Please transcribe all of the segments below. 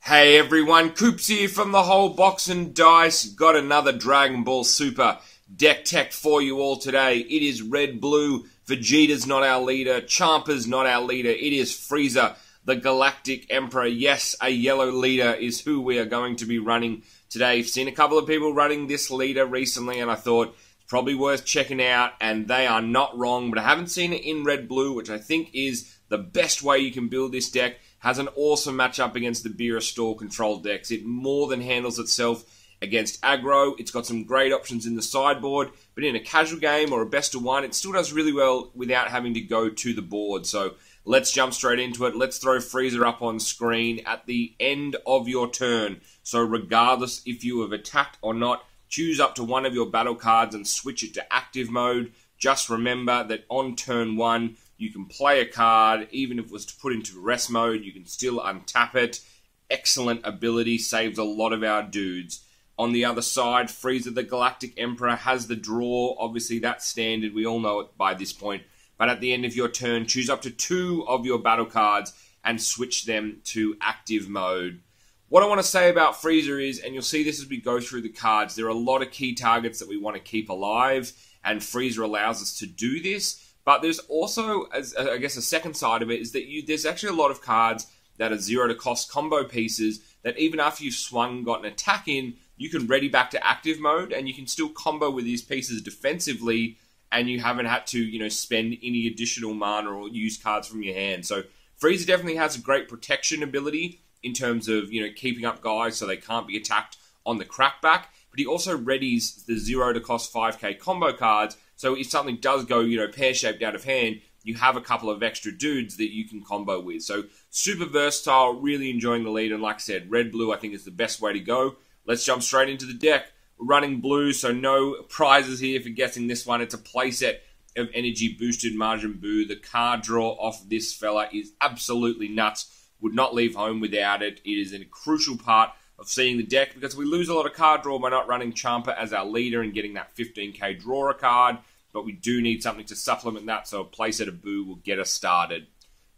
Hey everyone, Coops here from the whole Box and Dice. Got another Dragon Ball Super deck tech for you all today. It is red-blue. Vegeta's not our leader. Champa's not our leader. It is Frieza, the Galactic Emperor. Yes, a yellow leader is who we are going to be running today. I've seen a couple of people running this leader recently, and I thought it's probably worth checking out, and they are not wrong, but I haven't seen it in red-blue, which I think is the best way you can build this deck. Has an awesome matchup against the Beerus stall control decks. It more than handles itself against aggro. It's got some great options in the sideboard, but in a casual game or a best of one, it still does really well without having to go to the board. So let's jump straight into it. Let's throw Frieza up on screen at the end of your turn. So regardless if you have attacked or not, choose up to one of your battle cards and switch it to active mode. Just remember that on turn one, you can play a card, even if it was to put into rest mode, you can still untap it. Excellent ability, saves a lot of our dudes. On the other side, Frieza the Galactic Emperor has the draw. Obviously, that's standard. We all know it by this point. But at the end of your turn, choose up to two of your battle cards and switch them to active mode. What I want to say about Frieza is, and you'll see this as we go through the cards, there are a lot of key targets that we want to keep alive, and Frieza allows us to do this. But there's also, I guess, a second side of it is that there's actually a lot of cards that are zero to cost combo pieces that even after you've swung and got an attack in, you can ready back to active mode and you can still combo with these pieces defensively and you haven't had to, spend any additional mana or use cards from your hand. So Frieza definitely has a great protection ability in terms of, keeping up guys so they can't be attacked on the crackback. But he also readies the zero to cost 5k combo cards. So if something does go, pear-shaped out of hand, you have a couple of extra dudes that you can combo with. So super versatile, really enjoying the lead. And like I said, red-blue I think is the best way to go. Let's jump straight into the deck. We're running blue, so no prizes here for guessing this one. It's a playset of energy-boosted Majin Buu. The card draw off this fella is absolutely nuts. Would not leave home without it. It is a crucial part of seeing the deck because we lose a lot of card draw by not running Champa as our leader and getting that 15k draw a card, but we do need something to supplement that, so a playset of Buu will get us started.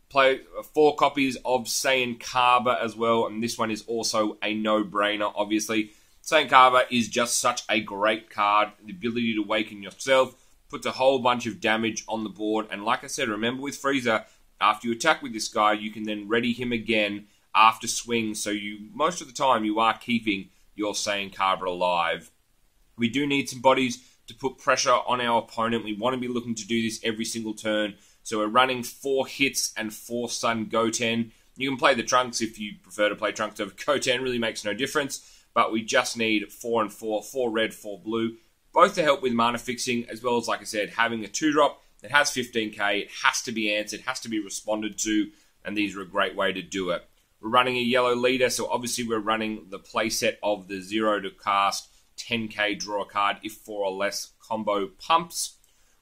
Play 4 copies of Sayian Cabba as well, and this one is also a no-brainer, obviously. Sayian Cabba is just such a great card. The ability to awaken yourself, puts a whole bunch of damage on the board, and like I said, remember with Frieza, after you attack with this guy, you can then ready him again after swing, so most of the time you are keeping your Sayian Cabba alive. We do need some bodies to put pressure on our opponent. We want to be looking to do this every single turn. So we're running 4 hits and 4 Son Goten. You can play the Trunks if you prefer to play Trunks over Goten, really makes no difference. But we just need 4 and 4, 4 red, 4 blue, both to help with mana fixing, as well as, like I said, having a 2-drop that has 15k. It has to be answered, has to be responded to, and these are a great way to do it. We're running a yellow leader, so obviously we're running the playset of the 0 to cast 10k draw a card if 4 or less combo pumps.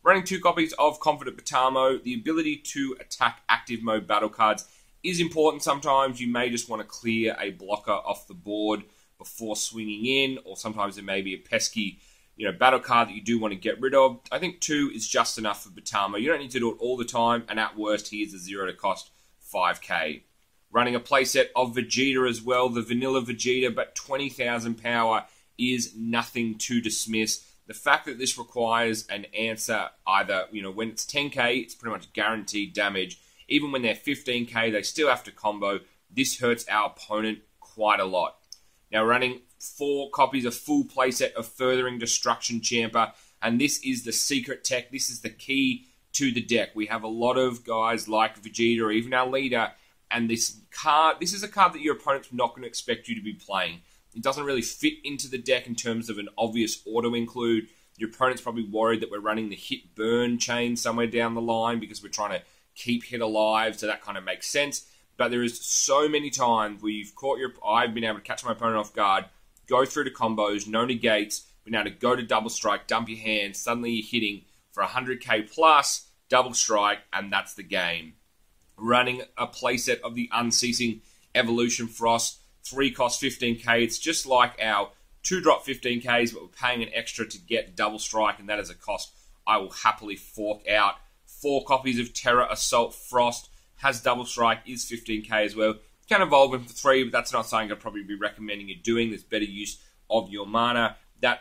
Running 2 copies of Confident Botamo. The ability to attack active mode battle cards is important sometimes. You may just want to clear a blocker off the board before swinging in, or sometimes there may be a pesky battle card that you do want to get rid of. I think 2 is just enough for Botamo. You don't need to do it all the time, and at worst, he is a 0 to cost 5k. Running a playset of Vegeta as well, the vanilla Vegeta, but 20,000 power is nothing to dismiss. The fact that this requires an answer either, when it's 10k, it's pretty much guaranteed damage. Even when they're 15k, they still have to combo. This hurts our opponent quite a lot. Now, running 4 copies of full playset of Furthering Destruction Champa, and this is the secret tech. This is the key to the deck. We have a lot of guys like Vegeta or even our leader, and this is a card that your opponent's not going to expect you to be playing. It doesn't really fit into the deck in terms of an obvious auto-include. Your opponent's probably worried that we're running the hit-burn chain somewhere down the line because we're trying to keep hit alive, so that kind of makes sense. But there is so many times where I've been able to catch my opponent off guard, go through to combos, no negates, been able to go to double strike, dump your hand, suddenly you're hitting for 100k plus, double strike, and that's the game. Running a playset of the Unceasing Evolution Frost, 3 cost 15k. It's just like our 2-drop 15ks, but we're paying an extra to get double strike, and that is a cost I will happily fork out. 4 copies of Terra Assault Frost, has double strike, is 15k as well. Can evolve him for 3, but that's not something I'd probably be recommending you doing. There's better use of your mana. That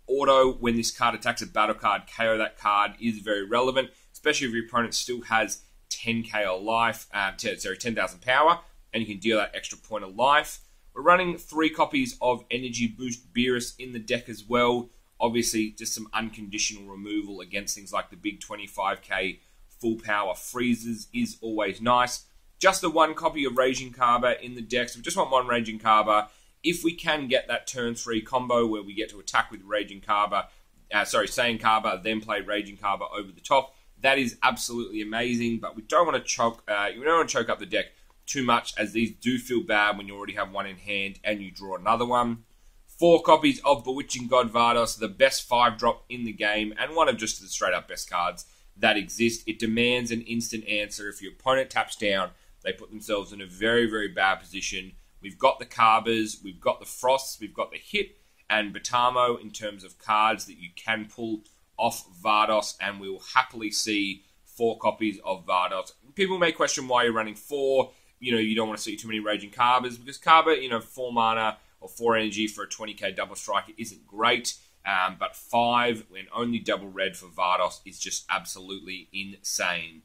auto, when this card attacks a battle card, KO that card is very relevant, especially if your opponent still has 10k of life, 10,000 power, and you can deal that extra point of life. We're running 3 copies of Energy Boost Beerus in the deck as well. Obviously, just some unconditional removal against things like the big 25k full power Friezes is always nice. Just the 1 copy of Raging Cabba in the deck, so we just want 1 Raging Cabba. If we can get that turn 3 combo where we get to attack with Raging Cabba, Sayian Cabba, then play Raging Cabba over the top, that is absolutely amazing. But we don't want to choke up the deck too much, as these do feel bad when you already have 1 in hand and you draw another one. 4 copies of Bewithcing God Vados, the best 5-drop in the game, and one of just the straight-up best cards that exist. It demands an instant answer. If your opponent taps down, they put themselves in a very, very bad position. We've got the Cabbas, we've got the Frosts, we've got the Hit and Botamo in terms of cards that you can pull off Vados, and we will happily see 4 copies of Vados. People may question why you're running 4. You don't want to see too many Raging Cabbas, because Cabba, 4 mana or 4 energy for a 20k double striker isn't great. But 5 when only double red for Vados is just absolutely insane.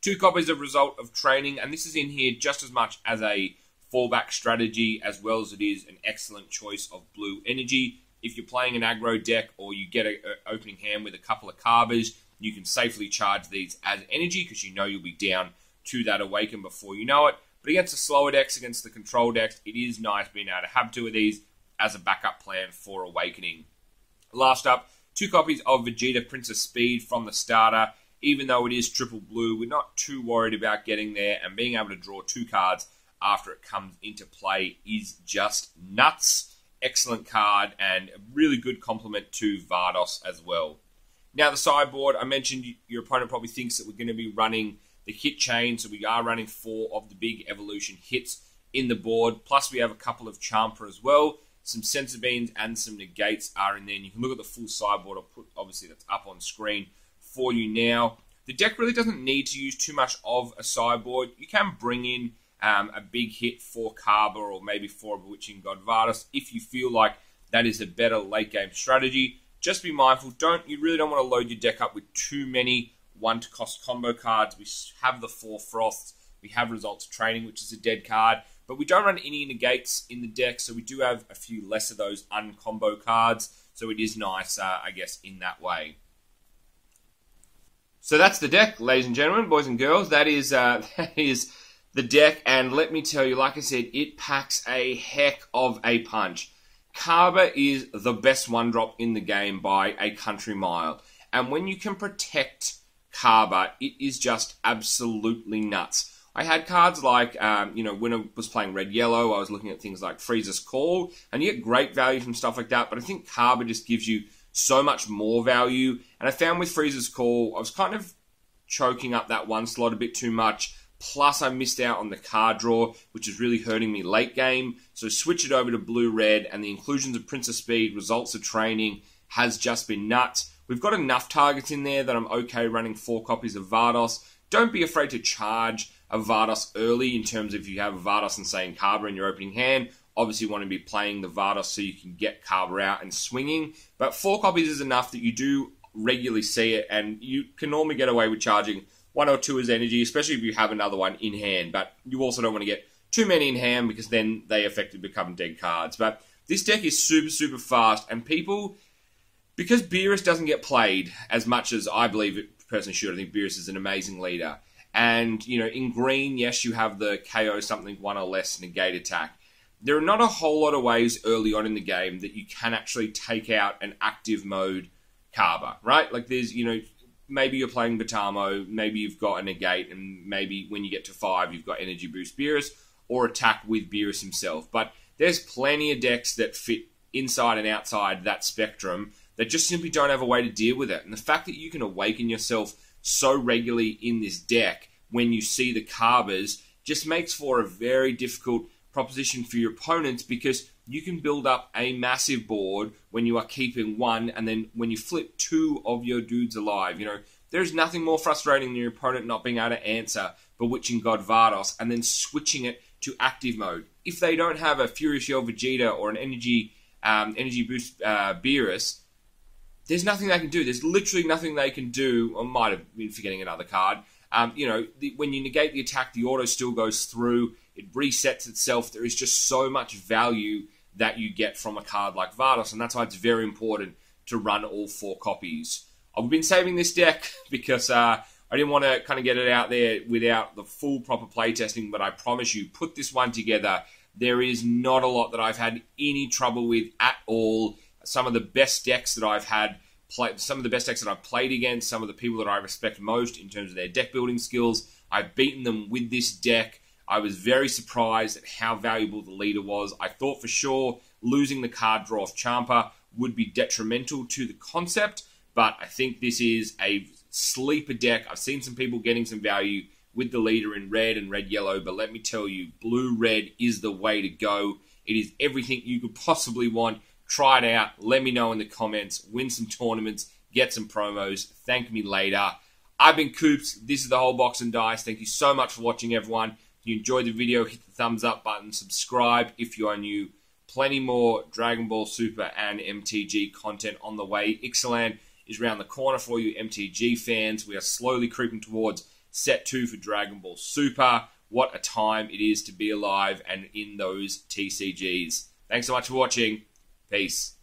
2 copies of Result of Training, and this is in here just as much as a fallback strategy as well as it is an excellent choice of blue energy. If you're playing an aggro deck or you get an opening hand with a couple of Cabbas, you can safely charge these as energy because you'll be down to that Awaken before you know it. But against the slower decks, against the control decks, it is nice being able to have 2 of these as a backup plan for Awakening. Last up, 2 copies of Vegeta Princess Speed from the starter. Even though it is triple blue, we're not too worried about getting there, and being able to draw 2 cards after it comes into play is just nuts. Excellent card, and a really good complement to Vados as well. Now the sideboard, I mentioned your opponent probably thinks that we're going to be running the hit chain, so we are running 4 of the big evolution hits in the board, plus we have a couple of Champa as well. Some Sensor Beans and some Negates are in there, and you can look at the full sideboard. I'll put, obviously, that's up on screen for you now. The deck really doesn't need to use too much of a sideboard. You can bring in a big hit for Cabba or maybe for Bewitching God Vados if you feel like that is a better late game strategy. Just be mindful, you really don't want to load your deck up with too many 1-cost combo cards. We have the 4 Frosts, we have Results of Training, which is a dead card, but we don't run any Negates in the deck, so we do have a few less of those uncombo cards, so it is nice, I guess, in that way. So that's the deck, ladies and gentlemen, boys and girls. That is the deck, and let me tell you, like I said, it packs a heck of a punch. Cabba is the best 1-drop in the game by a country mile, and when you can protect Cabba, it is just absolutely nuts. I had cards like, when I was playing red-yellow, I was looking at things like Frieza's Call, and you get great value from stuff like that, but I think Cabba just gives you so much more value, and I found with Frieza's Call, I was kind of choking up that 1 slot a bit too much, plus I missed out on the card draw, which is really hurting me late game, so switch it over to blue-red, and the inclusions of Princess Speed, Results of Training, has just been nuts. We've got enough targets in there that I'm okay running 4 copies of Vados. Don't be afraid to charge a Vados early in terms of if you have Vados and Sayian Cabba in your opening hand. Obviously you want to be playing the Vados so you can get Cabba out and swinging. But 4 copies is enough that you do regularly see it, and you can normally get away with charging 1 or 2 as energy, especially if you have another one in hand. But you also don't want to get too many in hand because then they effectively become dead cards. But this deck is super, super fast, and people... Because Beerus doesn't get played as much as I believe it personally should. I think Beerus is an amazing leader. And, in green, yes, you have the KO something 1 or less negate attack. There are not a whole lot of ways early on in the game that you can actually take out an active mode Cabba, right? Like there's, maybe you're playing Botamo, maybe you've got a negate, and maybe when you get to 5, you've got Energy Boost Beerus or attack with Beerus himself. But there's plenty of decks that fit inside and outside that spectrum that just simply don't have a way to deal with it. And the fact that you can awaken yourself so regularly in this deck when you see the Cabbas just makes for a very difficult proposition for your opponents, because you can build up a massive board when you are keeping 1, and then when you flip 2 of your dudes alive. There's nothing more frustrating than your opponent not being able to answer Bewitching God Vados and then switching it to active mode. If they don't have a Furious Yell Vegeta or an Energy Boost Beerus, there's nothing they can do. There's literally nothing they can do. I might have been forgetting another card. When you negate the attack, the auto still goes through. It resets itself. There is just so much value that you get from a card like Vados, and that's why it's very important to run all 4 copies. I've been saving this deck because I didn't want to kind of get it out there without the full proper playtesting, but I promise you, put this one together. There is not a lot that I've had any trouble with at all. Some of the best decks that I've had, some of the best decks that I've played against, some of the people that I respect most in terms of their deck building skills, I've beaten them with this deck. I was very surprised at how valuable the leader was. I thought for sure losing the card draw of Champa would be detrimental to the concept, but I think this is a sleeper deck. I've seen some people getting some value with the leader in red and red-yellow, but let me tell you, blue-red is the way to go. It is everything you could possibly want. Try it out. Let me know in the comments. Win some tournaments. Get some promos. Thank me later. I've been Coops. This is the whole box and dice. Thank you so much for watching, everyone. If you enjoyed the video, hit the thumbs up button. Subscribe if you are new. Plenty more Dragon Ball Super and MTG content on the way. Ixalan is around the corner for you MTG fans. We are slowly creeping towards set 2 for Dragon Ball Super. What a time it is to be alive and in those TCGs. Thanks so much for watching. Peace.